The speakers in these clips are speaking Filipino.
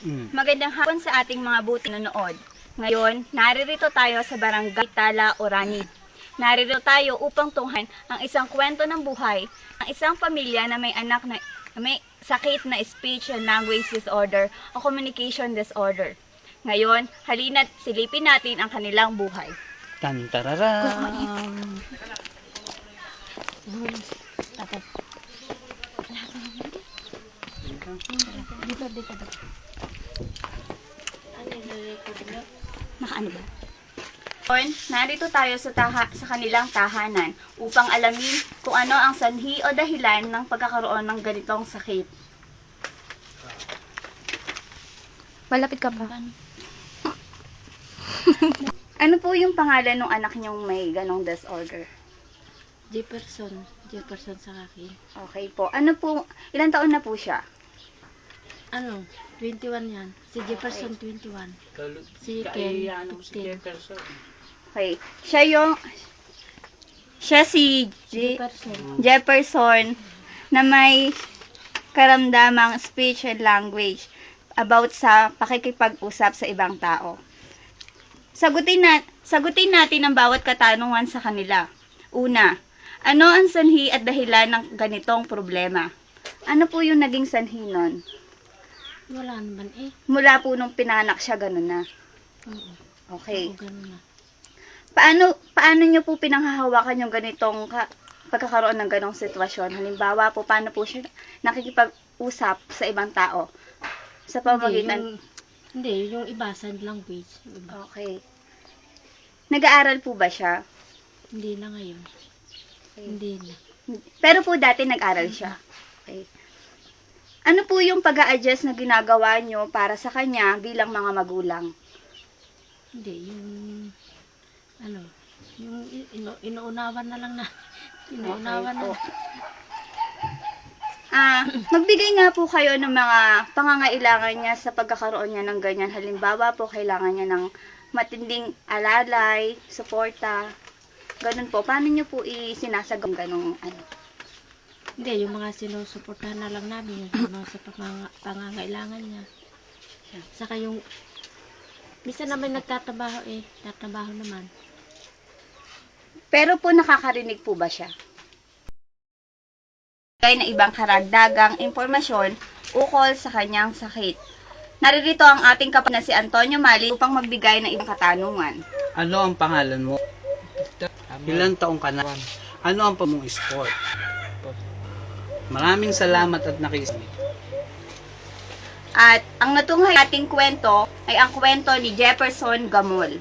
Magandang hapon sa ating mga buti nanonood. Ngayon, naririto tayo sa Barangay Tala, Orani. Naririto tayo upang tunghayan ang isang kwento ng buhay ng isang pamilya na may anak na may sakit na speech and language disorder o communication disorder. Ngayon, halina't silipin natin ang kanilang buhay. Tantararam. Nakaano ba? Ngayon, narito tayo sa kanilang tahanan upang alamin kung ano ang sanhi o dahilan ng pagkakaroon ng ganitong sakit. Malapit ka pa. Ano po yung pangalan ng anak niyong may ganong disorder? Jefferson sa akin. Okay po. Ano po, ilang taon na po siya? 21 yan. Si Jefferson 21. Si Ken 15. Okay. Siya si Jefferson na may karamdamang speech and language about sa pakikipag-usap sa ibang tao. Sagutin natin ang bawat katanungan sa kanila. Una, ano ang sanhi at dahilan ng ganitong problema? Ano po yung naging sanhi nun? Wala naman eh. Mula po nung pinanak siya, ganun na. Oo. Okay. Oo, ganun na. Paano nyo po pinanghahawakan yung ganitong pagkakaroon ng ganong sitwasyon? Halimbawa po, paano po siya nakikipag-usap sa ibang tao? Sa pamamagitan... Hindi, yung iba, sign language. Yung iba. Okay. Nag-aaral po ba siya? Hindi na ngayon. Hindi na. Pero po dati nag-aral siya. Okay. Ano po yung pag-a-adjust na ginagawa nyo para sa kanya bilang mga magulang? Hindi, yung inuunawan na lang na. Inuunawan na. Magbigay nga po kayo ng mga pangangailangan niya sa pagkakaroon niya ng ganyan. Halimbawa po, kailangan niya ng matinding alalay, suporta, ganun po. Paano niyo po isinasagawang ganung ano? Hindi, yung mga sinusuportahan na lang namin, yung sa pangangailangan niya. Saka yung, minsan naman nagtatrabaho tatrabaho naman. Pero po nakakarinig po ba siya? Na ibang karagdagang impormasyon ukol sa kanyang sakit. Naririto ang ating kapatid na si Antonio Mali upang magbigay ng ibang katanungan. Ano ang pangalan mo? Ilang taong ka na? Ano ang pamong sport? Maraming salamat at nakikinig. At ang natunghay ating kwento ay ang kwento ni Jefferson Gamol.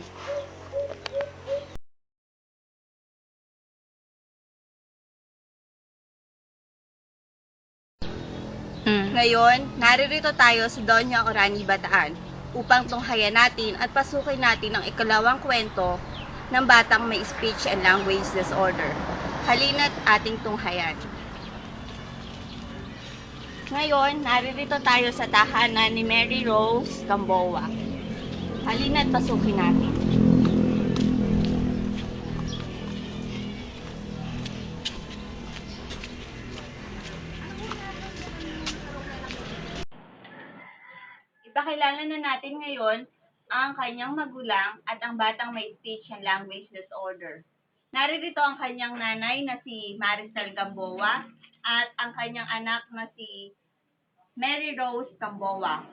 Ngayon, naririto tayo sa Doña Orani, Bataan upang tunghayan natin at pasukin natin ang ikalawang kwento ng batang may speech and language disorder. Halina't ating tunghayan. Ngayon, naririto tayo sa tahanan ni Mary Rose Gamboa. Halina't pasukin natin. Ipakilala na natin ngayon ang kanyang magulang at ang batang may speech and language disorder. Naririto ang kanyang nanay na si Maricel Gamboa at ang kanyang anak na si Mary Rose Gamboa.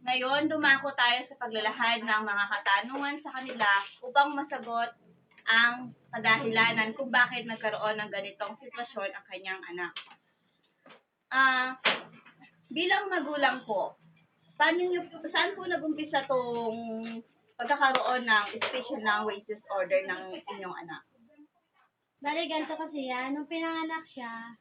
Ngayon, dumako tayo sa paglalahad ng mga katanungan sa kanila upang masagot ang kadahilanan kung bakit nagkaroon ng ganitong sitwasyon ang kanyang anak. Bilang magulang po, saan po nag-umpisa tong pagkakaroon ng speech and language disorder ng inyong anak? Bale, ganito kasi yan. Nung pinanganak siya,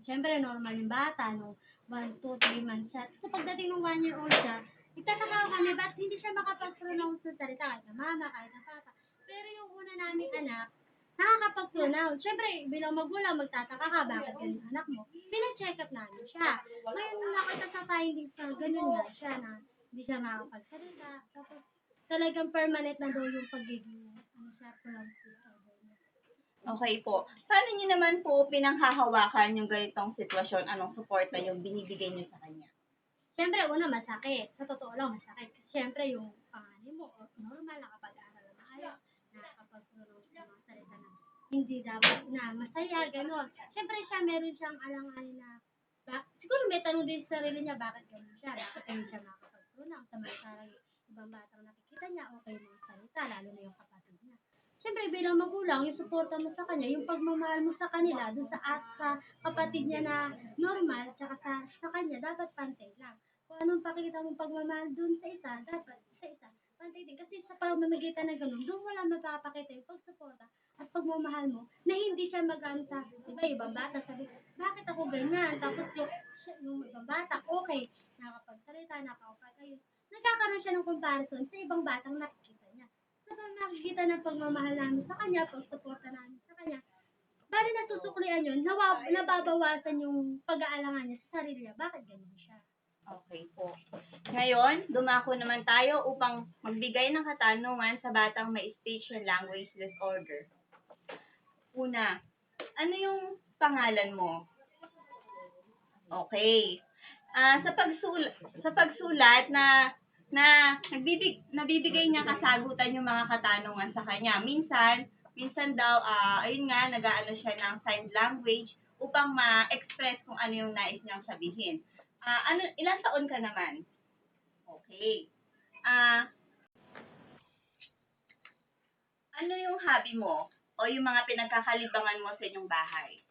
siyempre normal yung bata, no? 1, 2, 3 months siya. So, pagdating ng 1 year old siya, nagtataka kami, ba't hindi siya makapag-pronounce ng salita kahit na mama, kahit na papa. Pero yung una naming anak, nakakapag-pronounce. Siyempre, bilang magulang, magtataka ka, bakit ganun anak mo? Pina-check up namin siya. Ngayon, nakita sa findings na ganun nga siya, na hindi siya makapagsalita. Tapos, talagang permanent na daw yung pagiging, pronounce disorder niya. Okay po. Paano niyo naman po pinanghahawakan yung ganitong sitwasyon? Anong support na yung binibigay niyo sa kanya? Siyempre, una, masakit. Sa totoo lang, masakit. Kasi siyempre, yung panganay mo, normal, nakapag-aral na maayos, nakakapagtulong sa mga salita na hindi dapat na masaya, gano'n. Siyempre siya, meron siyang alanganin na, siguro may tanong din sa sarili niya, bakit gano'n siya? Bakit hindi siya makakapagtulong? Samantalang yung ibang batang nakikita niya, okay mga salita, lalo na yung kapatid niya. Siyempre, bilang magulang, yung suporta mo sa kanya, yung pagmamahal mo sa kanila, dun sa kapatid niya na normal, tsaka sa kanya, dapat pantay lang. Kung anong pakikita mong pagmamahal dun sa isa, dapat sa isa, pantay din. Kasi sa pamamagitan ng ganun, doon wala mapapakita yung pagsuporta at pagmamahal mo na hindi siya magano sa, diba, ibang bata, sabi, bakit ako ganyan? Tapos yung ibang bata, okay, nakapagsalita, nakakapag nagkakaroon siya ng comparison sa ibang batang nakikita niya. Kapag nakikita ng pagmamahal namin sa kanya, pagsuporta namin sa kanya, bali nasusuklian yun, nababawasan yung pag-aalangan niya sa sarili niya. Bakit ganyan siya? Okay po. Ngayon, dumako naman tayo upang magbigay ng katanungan sa batang may speech and language disorder. Una, ano yung pangalan mo? Okay. Sa pagsulat nabibigay niya kasagutan yung mga katanungan sa kanya. Minsan daw, ayun nga, nag-aano siya ng sign language upang ma-express kung ano yung nais niyang sabihin. Ilang taon ka naman? Okay. Ano yung hobby mo? O yung mga pinagkakalibangan mo sa inyong bahay?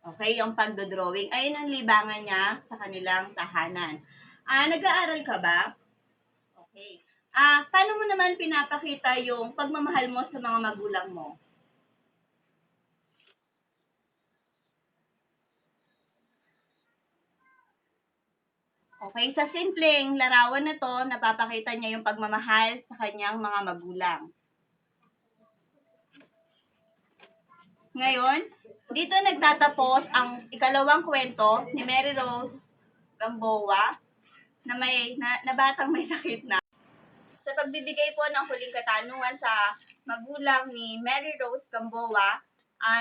Okay, yung pagdodrawing. Ayun ang libangan niya sa kanilang tahanan. Nag-aaral ka ba? Okay. Paano mo naman pinapakita yung pagmamahal mo sa mga magulang mo? Okay, sa simpleng larawan na to, napapakita niya yung pagmamahal sa kanyang mga magulang. Ngayon, dito nagtatapos ang ikalawang kwento ni Mary Rose Gamboa na batang may sakit na. Sa pagbibigay po ng huling katanungan sa magulang ni Mary Rose Gamboa,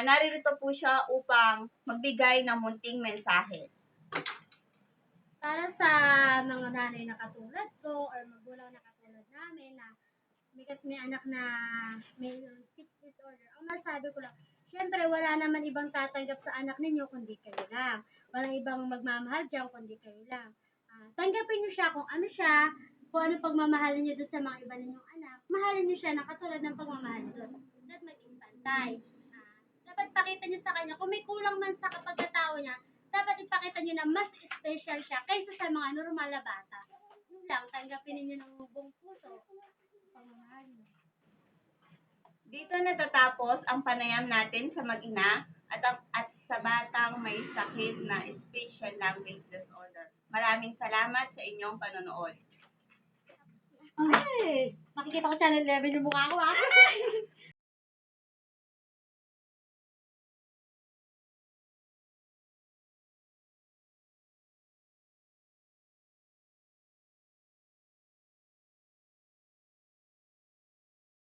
naririto po siya upang magbigay ng munting mensahe. Para sa mga nanay na katulad ko or magulang na katulad namin na may anak na may speech disorder, ang masabi ko lang, syempre wala naman ibang tatanggap sa anak ninyo kundi kayo lang. Walang ibang magmamahal dyan kundi kayo lang. Tanggapin niyo siya kung ano siya, kung ano pagmamahalin niyo doon sa mga iba ninyong anak. Mahalin niyo siya na katulad ng pagmamahal niyo doon. At maging pantay. Dapat pakita niyo sa kanya, kung may kulang man sa pagkatao niya, dapat ipakita niyo na mas special siya kaysa sa mga normal na bata. Yun lang, tanggapin niyo ng buong puso. Pagmamahal niyo. Dito natatapos ang panayam natin sa mag-ina at sa batang may sakit na speech and language disorder. Maraming salamat sa inyong panonood. Ay! Makikita ko channel 11 yung mukha ko,